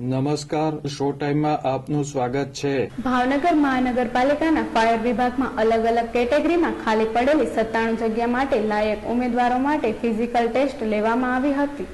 નમસ્કાર, શો ટાઈમમાં આપનું સ્વાગત છે। ભાવનગર મહાનગરપાલિકાના ફાયર વિભાગમાં અલગ અલગ કેટેગરીમાં ખાલી પડેલી 97 જગ્યા માટે લાયક ઉમેદવારો માટે ફિઝિકલ ટેસ્ટ લેવામાં આવી હતી।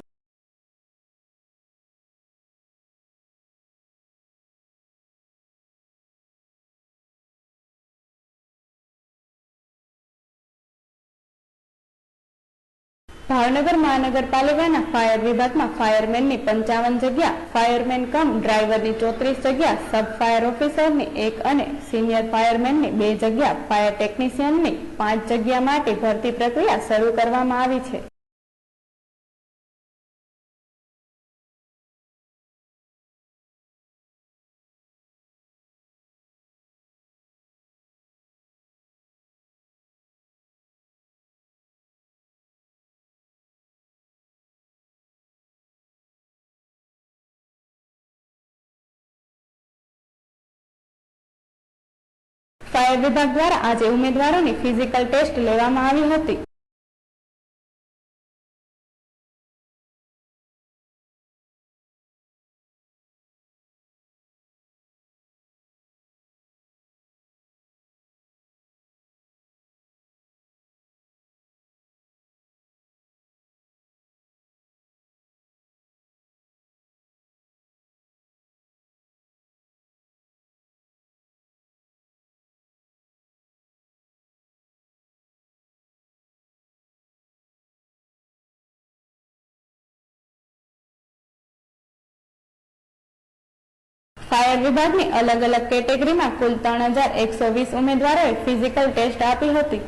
ભાવનગર મહાનગરપાલિકાના ફાયર વિભાગમાં ફાયરમેનની 55 જગ્યા, ફાયરમેન કમ ડ્રાઈવરની 34 જગ્યા, સબ ફાયર ઓફિસરની 1 અને સિનિયર ફાયરમેનની 2 જગ્યા, ફાયર ટેકનિશિયનની 5 જગ્યા માટે ભરતી પ્રક્રિયા શરૂ કરવામાં આવી છે। ફાયર વિભાગ દ્વારા આજે ઉમેદવારોની ફિઝિકલ ટેસ્ટ લેવામાં આવી હતી। ફાયર વિભાગની અલગ અલગ કેટેગરીમાં કુલ 3120 ઉમેદવારોએ ફિઝિકલ ટેસ્ટ આપી હતી।